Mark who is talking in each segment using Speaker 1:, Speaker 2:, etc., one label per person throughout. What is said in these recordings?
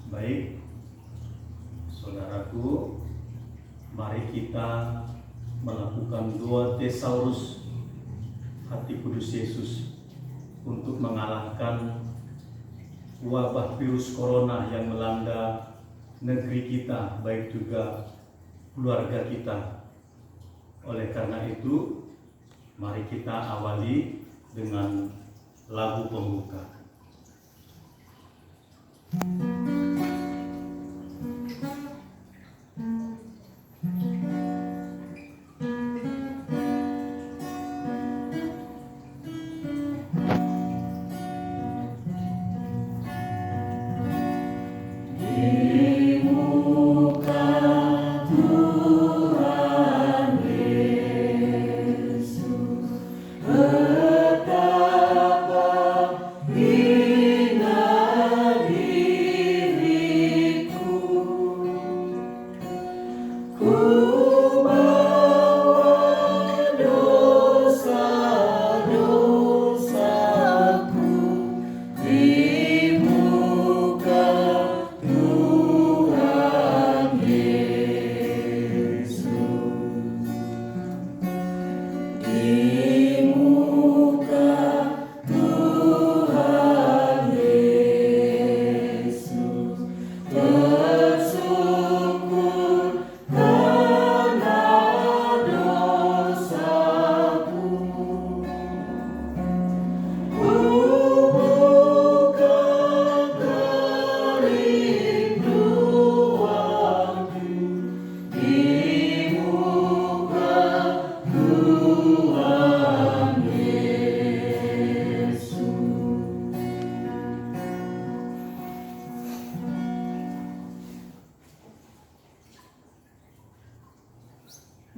Speaker 1: Baik, saudaraku, mari kita melakukan doa Thesaurus hati kudus Yesus untuk mengalahkan wabah virus corona yang melanda negeri kita, baik juga keluarga kita. Oleh karena itu, mari kita awali dengan lagu pembuka.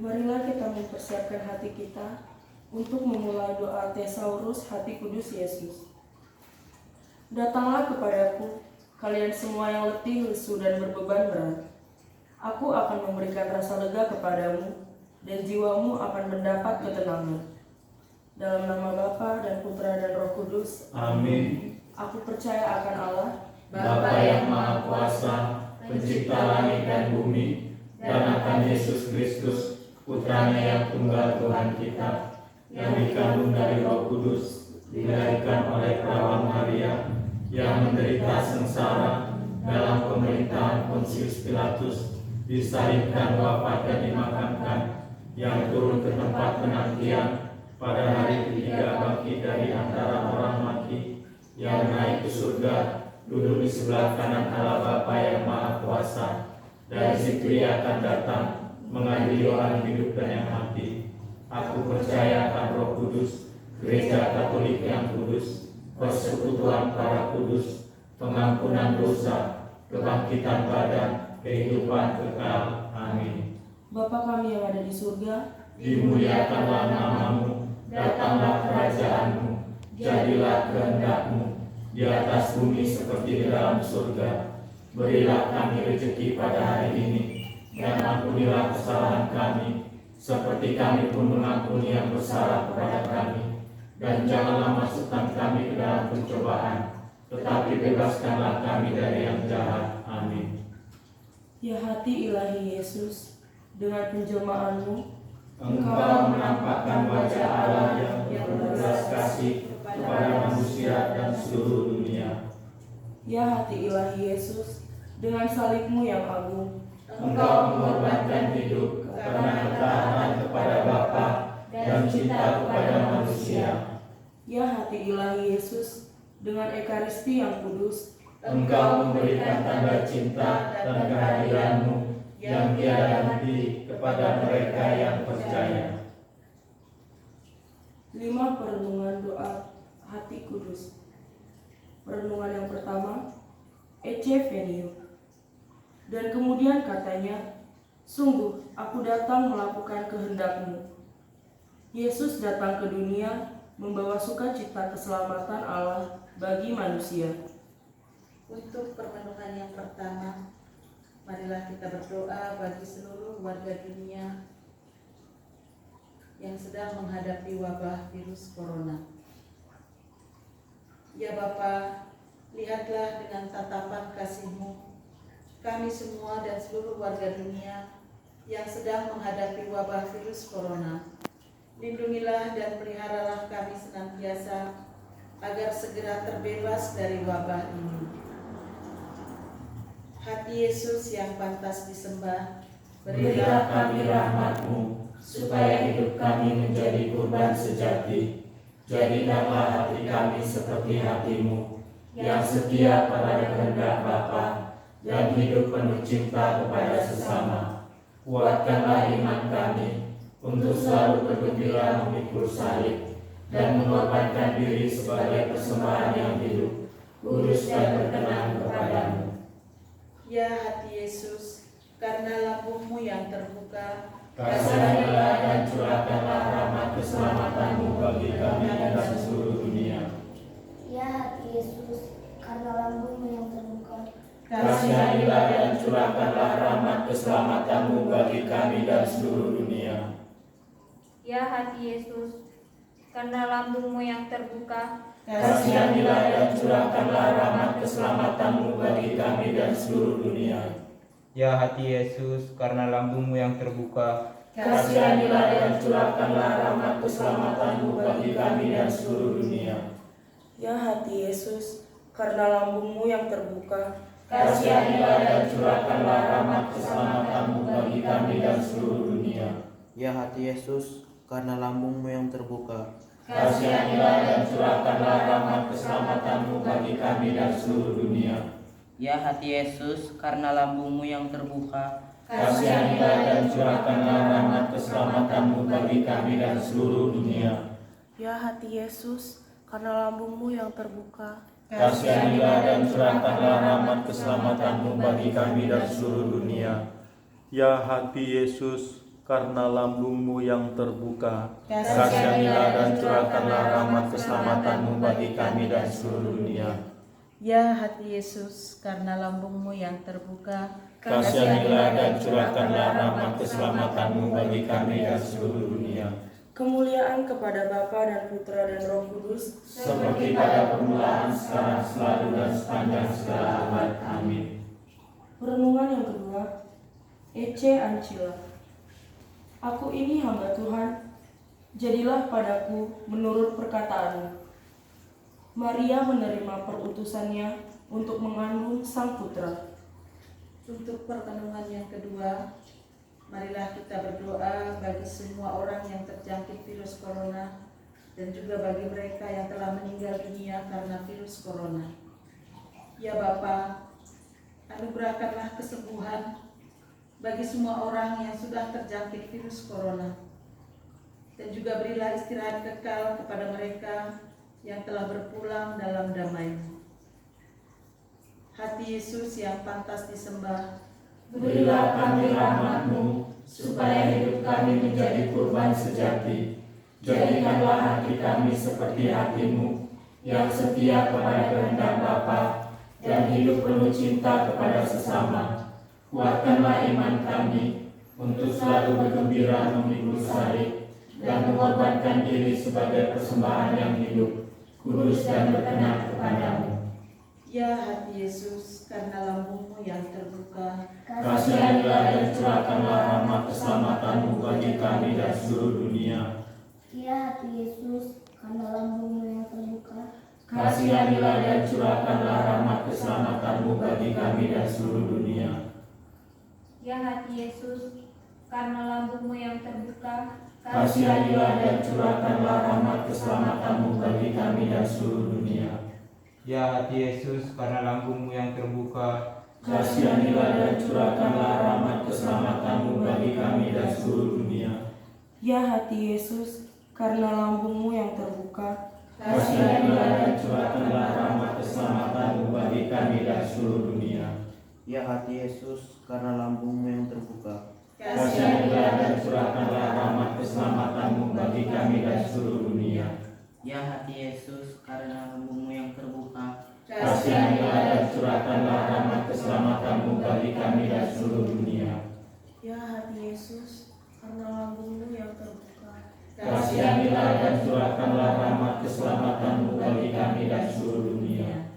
Speaker 2: Marilah kita mempersiapkan hati kita untuk memulai doa Thesaurus hati kudus Yesus. Datanglah kepadaku, kalian semua yang letih, lesu, dan berbeban berat. Aku akan memberikan rasa lega kepadamu, dan jiwamu akan mendapat ketenangan. Dalam nama Bapa dan Putra dan Roh Kudus.
Speaker 1: Amin.
Speaker 2: Aku percaya akan Allah,
Speaker 1: Bapa yang Maha Kuasa, Pencipta langit dan bumi, dan akan Yesus Kristus, Putranya yang tunggal Tuhan kita, yang dikandung dari Roh Kudus, dilahirkan oleh perawan Maria, yang menderita sengsara dalam pemerintahan Pontius Pilatus, disalibkan, wafat, dan dimakamkan, yang turun ke tempat penantian, pada hari ketiga bangkit dari antara orang mati, yang naik ke surga, duduk di sebelah kanan Allah Bapa yang Maha Kuasa, dari situ Ia akan datang mengadili orang hidup dan yang mati. Aku percaya akan Roh Kudus, Gereja Katolik yang kudus, persekutuan para kudus, pengampunan dosa, kebangkitan badan, kehidupan kekal. Amin.
Speaker 2: Bapa kami yang ada di surga,
Speaker 1: Dimuliakanlah namamu, datanglah kerajaanmu, jadilah kehendak-mu di atas bumi seperti di dalam surga. Berilah kami rezeki pada hari ini, dan ampunilah kesalahan kami, seperti kami pun mengampuni yang bersalah kepada kami. Dan janganlah masukkan kami ke dalam pencobaan, tetapi bebaskanlah kami dari yang jahat. Amin.
Speaker 2: ya hati ilahi Yesus, dengan penjelmaanmu,
Speaker 1: Engkau menampakkan wajah Allah yang berbelas kasih kepada manusia dan seluruh dunia.
Speaker 2: ya hati ilahi Yesus, dengan salibmu yang agung,
Speaker 1: Engkau mengorbankan hidup karena ketaatan kepada Bapa dan cinta kepada manusia.
Speaker 2: ya hati ilahi Yesus, dengan Ekaristi yang kudus,
Speaker 1: Engkau memberikan tanda cinta dan kehadiran-Mu yang tiada henti kepada mereka yang percaya.
Speaker 2: 5 perenungan doa hati kudus. Perenungan yang pertama, Ecce Venio. Dan kemudian katanya, sungguh aku datang melakukan kehendak-Mu. Yesus datang ke dunia membawa sukacita keselamatan Allah bagi manusia.
Speaker 3: Untuk permenungan yang pertama, marilah kita berdoa bagi seluruh warga dunia yang sedang menghadapi wabah virus corona. Ya Bapa, lihatlah dengan tatapan kasih-Mu kami semua dan seluruh warga dunia yang sedang menghadapi wabah virus corona. Lindungilah dan peliharalah kami senantiasa agar segera terbebas dari wabah ini. Hati Yesus yang pantas disembah,
Speaker 1: Berilah kami rahmat-Mu, supaya hidup kami menjadi kurban sejati. Jadikanlah hati kami seperti hati-Mu, yang setia pada kehendak Bapa, dan hidup penuh cinta kepada sesama. Kuatkanlah iman kami, untuk selalu bergembira memikul salib, dan mengorbankan diri sebagai persembahan yang hidup, kudus dan berkenan kepadamu.
Speaker 3: Ya hati Yesus, karena lambungmu yang terbuka,
Speaker 1: Kasihanilah dan curahkanlah rahmat keselamatan-Mu bagi kami dan seluruh dunia.
Speaker 4: Ya hati Yesus, karena lambungmu yang terbuka,
Speaker 1: Kasihanilah dan curahkanlah rahmat keselamatan-Mu bagi kami dan seluruh dunia.
Speaker 5: Ya hati Yesus, karena lambungmu yang terbuka,
Speaker 1: Kasihanilah dan curahkanlah rahmat keselamatan-Mu bagi kami dan seluruh dunia.
Speaker 6: Ya hati Yesus, karena lambungmu yang terbuka,
Speaker 1: Kasihanilah dan curahkanlah rahmat keselamatan-Mu bagi kami dan seluruh dunia.
Speaker 2: Ya hati Yesus, karena lambungmu yang terbuka,
Speaker 1: Kasihanilah dan curahkanlah rahmat keselamatan-Mu bagi kami dan seluruh dunia.
Speaker 7: Ya hati Yesus, karena lambungmu yang terbuka,
Speaker 1: Kasihanilah dan curahkanlah rahmat keselamatan-Mu bagi kami dan seluruh dunia.
Speaker 8: Ya hati Yesus, karena lambungmu yang terbuka,
Speaker 1: Kasihanilah dan curahkanlah rahmat keselamatan-Mu bagi kami dan seluruh dunia.
Speaker 2: Ya hati Yesus, karena lambungmu yang terbuka,
Speaker 1: Kasihanilah dan curahkanlah rahmat keselamatan-Mu bagi kami dan seluruh dunia.
Speaker 9: Ya hati Yesus, karena lambungmu yang terbuka,
Speaker 1: Kasihanilah dan curahkanlah rahmat keselamatan-Mu bagi kami dan seluruh dunia.
Speaker 3: ya hati Yesus, karena lambungmu yang terbuka,
Speaker 1: Kasihanilah dan curahkanlah rahmat keselamatan-Mu bagi kami dan seluruh dunia.
Speaker 2: kemuliaan kepada Bapa dan Putra dan Roh Kudus,
Speaker 1: Seperti pada permulaan, sekarang, selalu, dan sepanjang segala abad. Amin.
Speaker 2: Renungan yang kedua, Ece Ancila. Aku ini hamba Tuhan, jadilah padaku menurut perkataanmu. Maria menerima perutusannya untuk mengandung sang putra.
Speaker 3: Untuk pertenungan yang kedua, marilah kita berdoa bagi semua orang yang terjangkit virus corona dan juga bagi mereka yang telah meninggal dunia karena virus corona. Ya Bapa, anugerahkanlah kesembuhan bagi semua orang yang sudah terjangkit virus corona, dan juga berilah istirahat kekal kepada mereka yang telah berpulang dalam damai-Mu. Hati Yesus yang pantas disembah,
Speaker 1: Berilah kami rahmat-Mu, supaya hidup kami menjadi kurban sejati. Jadikanlah hati kami seperti hati-Mu, yang setia kepada kehendak Bapa, dan hidup penuh cinta kepada sesama. Kuatkanlah iman kami, untuk selalu bergembira memikul salib, dan mengorbankan diri sebagai persembahan yang hidup, kudus dan berkenan kepadamu.
Speaker 3: ya hati Yesus, karena lambungmu yang terbuka,
Speaker 1: Kasihanilah dan curahkanlah rahmat keselamatan-Mu bagi kami dan seluruh dunia.
Speaker 4: ya hati Yesus, karena lambungmu yang terbuka,
Speaker 1: Kasihanilah dan curahkanlah rahmat keselamatan-Mu bagi kami dan seluruh dunia.
Speaker 5: ya hati Yesus, karena lambungmu yang terbuka,
Speaker 1: Kasihanilah dan curahkanlah rahmat keselamatan-Mu bagi kami dan seluruh dunia.
Speaker 6: ya hati Yesus, karena lambungmu yang terbuka,
Speaker 1: Kasihanilah dan curahkanlah rahmat keselamatan-Mu bagi kami dan seluruh dunia.
Speaker 2: Ya hati Yesus, karena lambungmu yang terbuka,
Speaker 1: Kasihanilah dan curahkanlah rahmat keselamatan-Mu bagi kami dan seluruh dunia.
Speaker 7: ya hati Yesus, karena lambungmu yang terbuka,
Speaker 1: Kasihanilah dan curahkanlah rahmat keselamatan-Mu bagi kami dan seluruh dunia.
Speaker 8: ya hati Yesus, karena lambungmu yang terbuka,
Speaker 1: Kasihanilah dan curahkanlah rahmat keselamatan-Mu bagi kami dan seluruh dunia.
Speaker 2: ya hati Yesus, karena lambungmu yang terbuka,
Speaker 1: Kasihanilah dan curahkanlah rahmat keselamatan-Mu bagi kami dan seluruh dunia.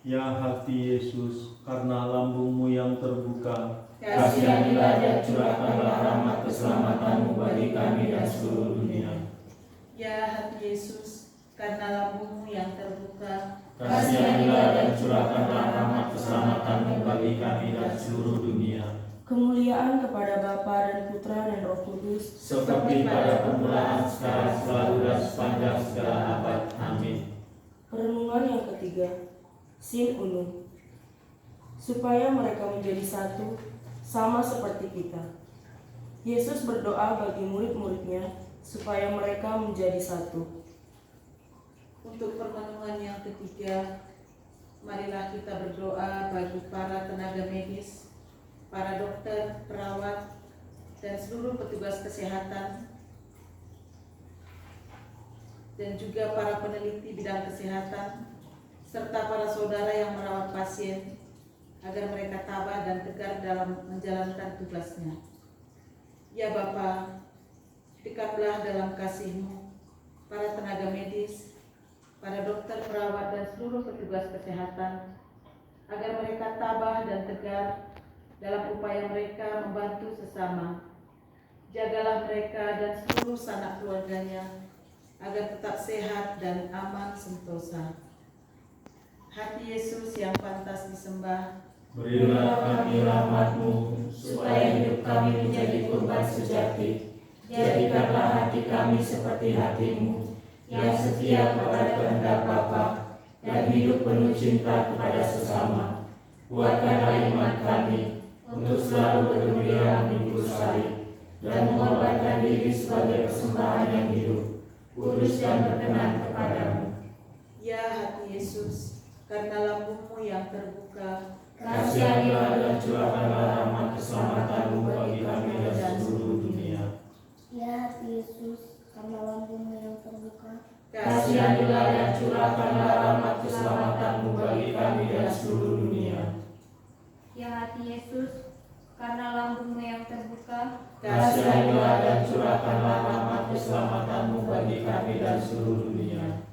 Speaker 9: ya hati Yesus, karena lambungmu yang terbuka.
Speaker 1: Kasihanilah dan curahkanlah rahmat keselamatan-Mu bagi kami dan seluruh dunia.
Speaker 3: Ya hati Yesus, karena lambungmu yang terbuka,
Speaker 1: Kasihanilah dan curahkanlah rahmat keselamatan-Mu bagi kami dan seluruh dunia.
Speaker 2: Kemuliaan kepada Bapa dan Putra dan Roh Kudus,
Speaker 1: Seperti pada permulaan, sekarang, selalu, dan sepanjang segala abad. Amin.
Speaker 2: Perenungan yang ketiga, Sin Unum. Supaya mereka menjadi satu, sama seperti kita. Yesus berdoa bagi murid-muridnya supaya mereka menjadi satu.
Speaker 3: untuk permenungan yang ketiga, marilah kita berdoa bagi para tenaga medis, para dokter, perawat, dan seluruh petugas kesehatan, dan juga para peneliti bidang kesehatan, serta para saudara yang merawat pasien, agar mereka tabah dan tegar dalam menjalankan tugasnya. Ya Bapa, dekatlah dalam kasih-Mu para tenaga medis, para dokter, perawat, dan seluruh petugas kesehatan, agar mereka tabah dan tegar dalam upaya mereka membantu sesama. Jagalah mereka dan seluruh sanak keluarganya, agar tetap sehat dan aman sentosa. Hati Yesus yang pantas disembah,
Speaker 1: Berilah kami rahmat-Mu, supaya hidup kami menjadi kurban sejati. Jadikanlah hati kami seperti hati-Mu, yang setia kepada kehendak Bapa, dan hidup penuh cinta kepada sesama. Kuatkanlah iman kami, untuk selalu bergembira memikul salib, dan mengorbankan diri sebagai persembahan yang hidup, kudus dan berkenan kepadamu.
Speaker 3: ya hati Yesus, karena lambung-Mu yang terbuka,
Speaker 1: Kasihanilah dan curahkanlah rahmat keselamatan-Mu bagi kami dan seluruh dunia.
Speaker 4: Ya hati Yesus, karena lambungmu yang terbuka,
Speaker 1: Kasihanilah dan curahkanlah rahmat keselamatan-Mu bagi kami dan seluruh dunia.
Speaker 5: Ya hati Yesus, karena lambungmu yang terbuka,
Speaker 1: Kasihanilah dan curahkanlah rahmat keselamatan-Mu bagi kami dan seluruh dunia.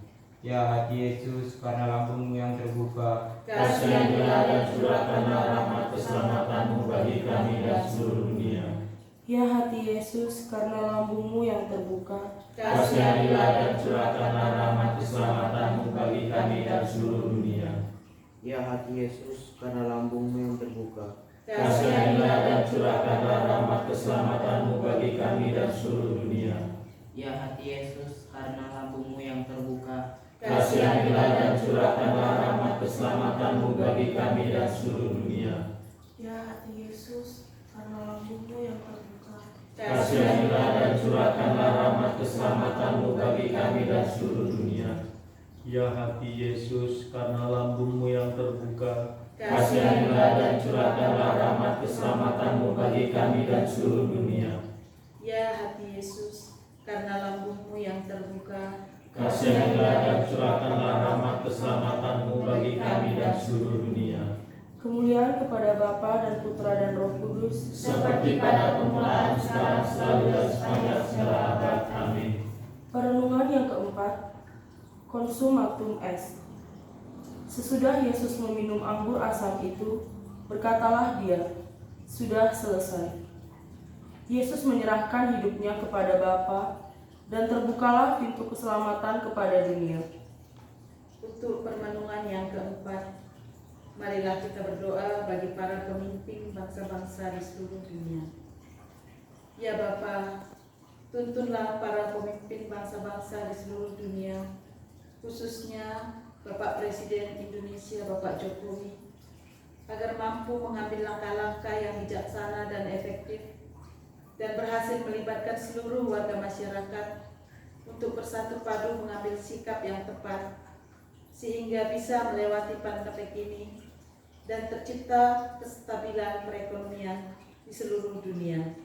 Speaker 6: Ya hati Yesus, karena lambungmu yang terbuka,
Speaker 1: Kasihanilah dan curahkanlah rahmat keselamatan-Mu bagi kami dan seluruh dunia.
Speaker 2: Ya hati Yesus, karena lambungmu yang terbuka,
Speaker 1: Kasihanilah dan curahkanlah rahmat keselamatan-Mu bagi kami dan seluruh dunia.
Speaker 7: Ya hati Yesus, karena lambungmu yang terbuka,
Speaker 1: Kasihanilah dan curahkanlah rahmat keselamatan-Mu bagi kami dan seluruh dunia.
Speaker 8: Ya hati Yesus, karena lambungmu yang terbuka,
Speaker 1: Kasihanilah dan curahkanlah rahmat keselamatan-Mu bagi kami dan seluruh dunia.
Speaker 2: ya hati Yesus, karena lambungmu yang terbuka,
Speaker 1: Kasihanilah dan curahkanlah rahmat keselamatan-Mu bagi kami dan seluruh dunia.
Speaker 9: Ya hati Yesus, karena lambungmu yang terbuka,
Speaker 1: Kasihanilah dan curahkanlah rahmat keselamatan-Mu bagi kami dan seluruh dunia.
Speaker 3: ya hati Yesus, karena lambung-Mu yang terbuka,
Speaker 1: Kasihanilah dan curahkanlah rahmat keselamatan-Mu bagi kami dan seluruh dunia.
Speaker 2: kemuliaan kepada Bapa dan Putra dan Roh Kudus,
Speaker 1: Seperti pada permulaan, sekarang, selalu, dan sepanjang segala abad. Amin.
Speaker 2: Perenungan yang keempat, Consumatum Est. Sesudah Yesus meminum anggur asam itu, berkatalah Dia, "Sudah selesai." Yesus menyerahkan hidupnya kepada Bapa, dan terbukalah pintu keselamatan kepada dunia.
Speaker 3: untuk permenungan yang keempat, marilah kita berdoa bagi para pemimpin bangsa-bangsa di seluruh dunia. Ya Bapa, tuntunlah para pemimpin bangsa-bangsa di seluruh dunia, khususnya Bapak Presiden Indonesia, Bapak Jokowi, agar mampu mengambil langkah-langkah yang bijaksana dan efektif, dan berhasil melibatkan seluruh warga masyarakat untuk bersatu padu mengambil sikap yang tepat, sehingga bisa melewati pandemi ini dan tercipta kestabilan perekonomian di seluruh dunia.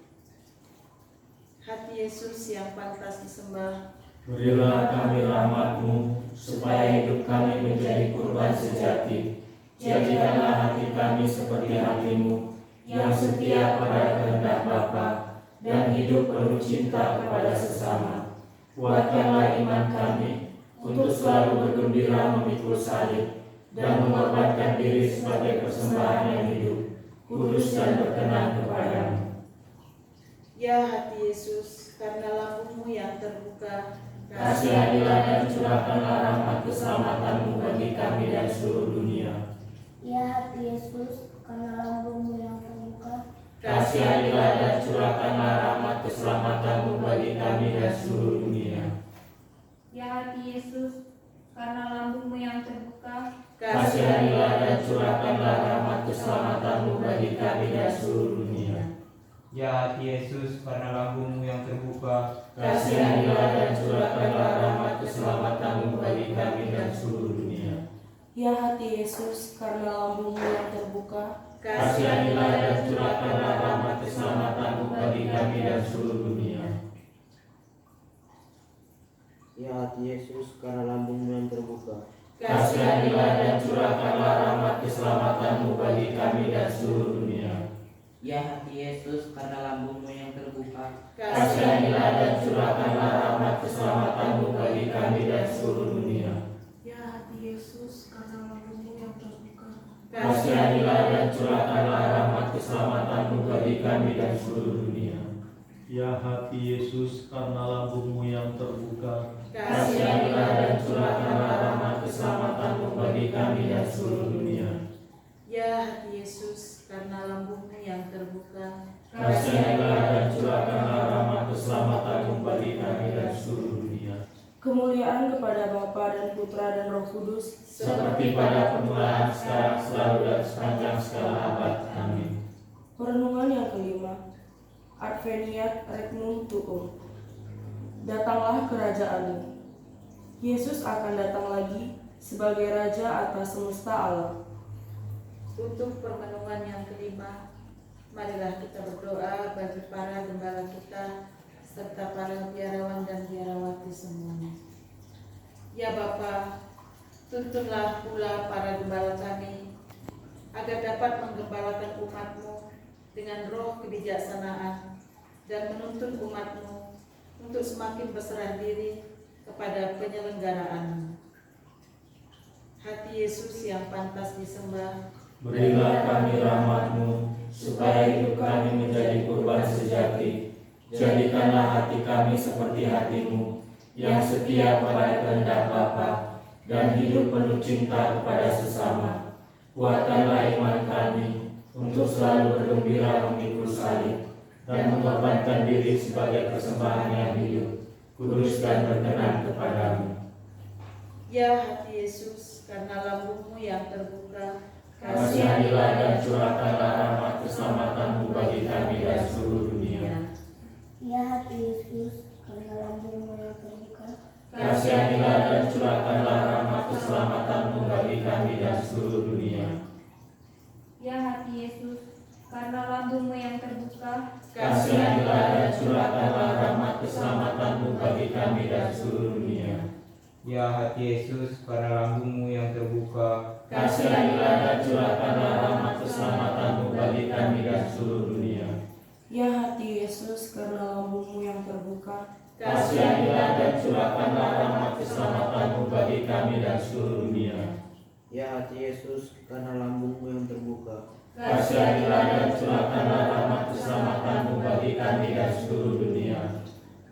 Speaker 3: Hati Yesus yang pantas disembah,
Speaker 1: Berilah kami rahmat-Mu, supaya hidup kami menjadi kurban sejati. Jadikanlah hati kami seperti hati-Mu, yang setia pada kehendak Bapa, dan hidup penuh cinta kepada sesama. Kuatkanlah iman kami, untuk selalu bergembira memikul salib, dan mengorbankan diri sebagai persembahan yang hidup, kudus dan berkenan kepadamu.
Speaker 3: Ya hati Yesus, karena lambungmu yang terbuka,
Speaker 1: Kasihanilah dan curahkanlah rahmat keselamatanmu bagi kami dan seluruh dunia.
Speaker 4: Ya hati Yesus, karena lambungmu yang terbuka,
Speaker 1: Kasihanilah dan curahkanlah rahmat keselamatanmu bagi kami dan seluruh dunia.
Speaker 5: Ya hati Yesus, karena lambungmu yang terbuka,
Speaker 1: Kasihanilah dan curahkanlah rahmat keselamatanmu bagi kami dan seluruh dunia.
Speaker 6: Ya hati Yesus, karena lambungmu yang terbuka,
Speaker 1: Kasihanilah dan curahkanlah rahmat keselamatanmu bagi kami dan seluruh dunia.
Speaker 2: Ya hati Yesus, karena lambungmu yang terbuka,
Speaker 1: Kasihanilah dan curahkanlah rahmat keselamatanmu bagi kami dan seluruh dunia.
Speaker 7: Ya hati Yesus, karena lambungmu yang terbuka,
Speaker 1: Kasihanilah dan curahkanlah rahmat keselamatanmu bagi kami dan seluruh dunia.
Speaker 8: Ya hati Yesus, karena lambungmu yang terbuka,
Speaker 1: Kasihanilah dan curahkanlah rahmat keselamatanmu bagi kami dan seluruh dunia.
Speaker 2: Ya hati Yesus, karena lambungmu yang terbuka,
Speaker 1: Kasihanilah dan curahkanlah rahmat keselamatanmu bagi kami dan seluruh dunia.
Speaker 9: Ya hati Yesus, karena lambungmu yang terbuka,
Speaker 1: Kasihanilah dan curahkanlah rahmat keselamatanmu bagi kami dan seluruh dunia.
Speaker 3: Ya hati Yesus, karena lambungmu yang terbuka,
Speaker 1: Kasihanilah dan curahkanlah rahmat keselamatanmu bagi kami dan seluruh dunia.
Speaker 2: kemuliaan kepada Bapa dan Putra dan Roh Kudus,
Speaker 1: Seperti pada permulaan, sekarang, selalu, dan sepanjang segala abad. Amin.
Speaker 2: Perenungan yang kelima, Adveniat Regnum Tuum. Datanglah kerajaanmu. Yesus akan datang lagi sebagai Raja atas semesta alam.
Speaker 3: untuk permenungan yang kelima, marilah kita berdoa bagi para gembala kita serta para biarawan dan biarawati semuanya. Ya Bapa, tuntunlah pula para gembala kami agar dapat menggembalakan umat-Mu dengan roh kebijaksanaan dan menuntun umat-Mu untuk semakin berserah diri kepada penyelenggaraan. Hati Yesus yang pantas disembah,
Speaker 1: Berilah kami rahmat-Mu, supaya hidup kami menjadi kurban sejati. Jadikanlah hati kami seperti hati-Mu, yang setia pada kehendak Bapa, dan hidup penuh cinta kepada sesama. Kuatkanlah iman kami, untuk selalu bergembira memikul salib, dan mengorbankan diri sebagai persembahan yang hidup, kudus dan berkenan kepadamu.
Speaker 3: ya hati Yesus, karena lambungmu yang terbuka,
Speaker 1: Kasihanilah dan curahkanlah rahmat keselamatanmu bagi kami dan seluruh dunia.
Speaker 4: Ya hati Yesus, karena lambungmu yang terbuka,
Speaker 1: Kasihanilah dan curahkanlah rahmat keselamatanmu bagi kami dan seluruh dunia.
Speaker 5: Ya hati Yesus, karena lambungmu yang terbuka,
Speaker 1: Kasihanilah dan curahkanlah rahmat keselamatanmu bagi kami dan seluruh dunia.
Speaker 6: Ya hati Yesus, karena lambungmu yang terbuka,
Speaker 1: Kasihanilah dan curahkanlah rahmat keselamatanmu bagi kami dan seluruh dunia.
Speaker 2: Ya hati Yesus, karena lambungmu yang terbuka,
Speaker 1: Kasihanilah dan curahkanlah rahmat keselamatanmu bagi kami dan seluruh dunia.
Speaker 7: ya hati Yesus, karena lambungmu yang terbuka,
Speaker 1: Kasihanilah dan curahkanlah rahmat keselamatanmu bagi kami dan seluruh dunia.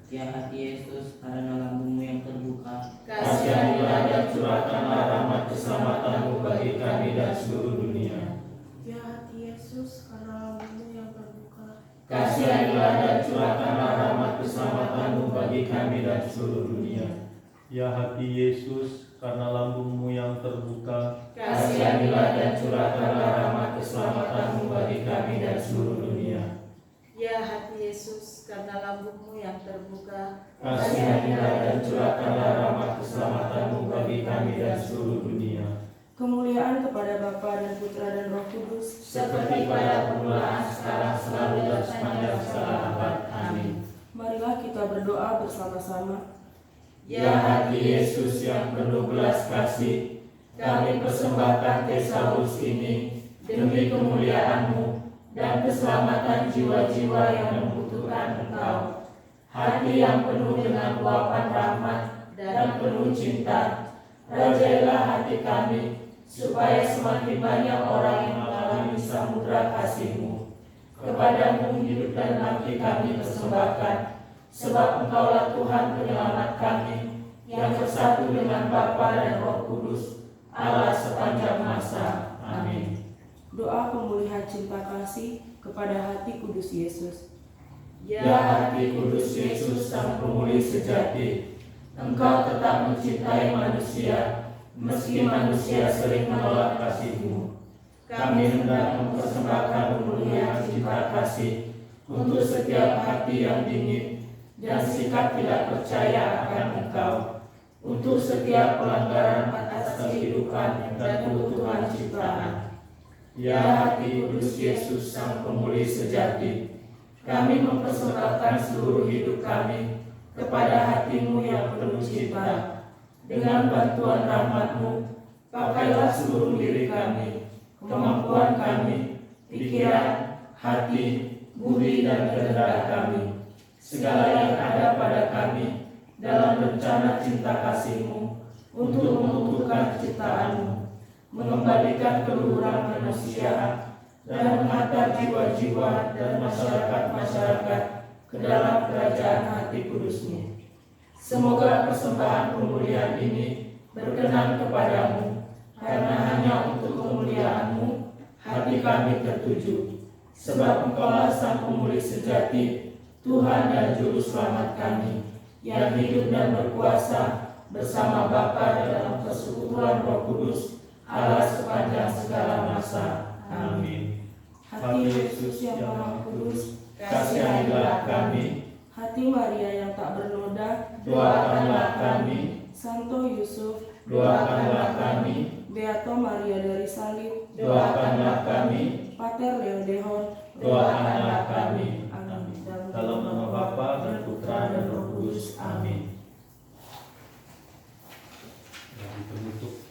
Speaker 8: ya hati Yesus, karena lambungmu yang terbuka,
Speaker 1: Kasihanilah dan curahkanlah rahmat keselamatanmu bagi kami dan seluruh dunia.
Speaker 2: Ya hati Yesus, karena lambungmu yang terbuka,
Speaker 1: Kasihanilah dan curahkanlah rahmat keselamatanmu bagi kami dan seluruh dunia.
Speaker 9: Ya hati Yesus, karena lambungmu yang terbuka,
Speaker 1: Kasihanilah dan curahkanlah rahmat keselamatanmu bagi kami dan seluruh dunia.
Speaker 3: ya hati Yesus, karena lambungmu yang terbuka,
Speaker 1: Kasihanilah dan curahkanlah rahmat keselamatanmu bagi kami dan seluruh dunia.
Speaker 2: kemuliaan kepada Bapa dan Putra dan Roh Kudus,
Speaker 1: Seperti pada permulaan, sekarang, selalu, dan sepanjang segala abad. Amin.
Speaker 2: marilah kita berdoa bersama-sama.
Speaker 1: Ya hati Yesus yang penuh belas kasih, kami persembahkan Thesaurus ini demi kemuliaan-Mu dan keselamatan jiwa-jiwa yang membutuhkan Engkau. Hati yang penuh dengan luapan rahmat dan penuh cinta, rajailah hati kami
Speaker 2: supaya semakin banyak orang yang mengalami samudra kasih-Mu. Kepadamu hidup dan mati kami persembahkan, sebab Engkaulah Tuhan penyelamat kami, yang bersatu dengan Bapa dan Roh Kudus, Allah sepanjang masa. Amin. Doa pemulihan cinta kasih kepada hati kudus Yesus.
Speaker 1: Ya hati kudus Yesus, Sang Pemulih sejati, Engkau tetap mencintai manusia, meski manusia sering menolak kasih-Mu. Kami hendak mempersembahkan pemulihan cinta kasih untuk setiap hati yang dingin dan sikap tidak percaya akan Engkau, untuk setiap pelanggaran atas kehidupan dan keutuhan ciptaan. Ya hati kudus Yesus, Sang Pemulih sejati, kami mempersembahkan seluruh hidup kami kepada hati-Mu yang penuh cinta. Dengan bantuan rahmat-Mu, pakailah seluruh diri kami, kemampuan kami, pikiran, hati, budi dan kehendak kami, segala yang ada pada kami dalam rencana cinta kasih-Mu untuk mengukuhkan ciptaan-Mu, mengembalikan keluhuran manusia, dan menghantar jiwa-jiwa dan masyarakat-masyarakat ke dalam kerajaan hati kudus-Mu. Semoga persembahan pemulihan ini berkenan kepadamu, karena hanya untuk kemuliaan-Mu hati kami tertuju. Sebab Engkaulah Sang Pemulih sejati, Tuhan dan Juru Selamat kami, yang hidup dan berkuasa bersama Bapa dalam persekutuan Roh Kudus, Allah sepanjang segala masa. Amin.
Speaker 2: Hati Yesus yang Maha Kudus,
Speaker 1: Kasihanilah kami.
Speaker 2: hati Maria yang tak bernoda,
Speaker 1: Doakanlah kami.
Speaker 2: Santo Yusuf,
Speaker 1: Doakanlah kami.
Speaker 2: Beato Maria dari Salib,
Speaker 1: Doakanlah kami.
Speaker 2: Pater Leodehon,
Speaker 1: Doakanlah kami.
Speaker 2: Amin.
Speaker 9: Dalam nama Bapa dan Putra dan Roh Kudus. Amin. Dan penutup.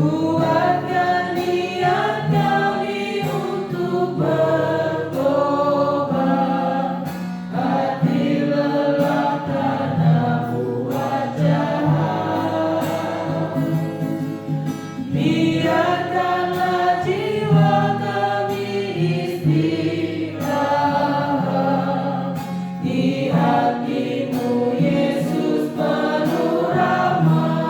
Speaker 2: Kuatkan niat kami untuk bertobat, hati lelah karena buat jahat. Biarkanlah jiwa kami istirahat di hati-Mu, Yesus penuh rahmat.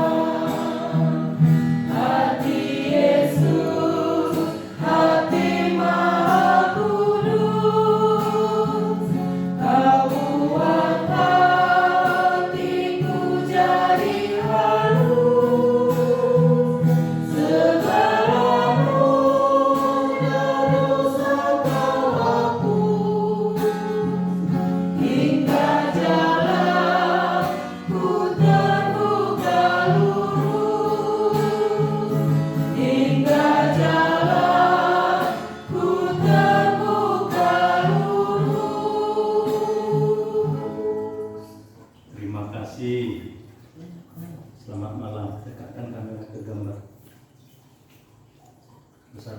Speaker 2: Hati Yesus, hati Maha Kudus, Kau buat hatiku jadi halus. Segala noda dosa Kau hapus, hingga jalanku terbuka lurus, hingga jalanku terbuka lurus.
Speaker 9: Terima kasih. Selamat malam. Dekatkan kamera ke gambar besar.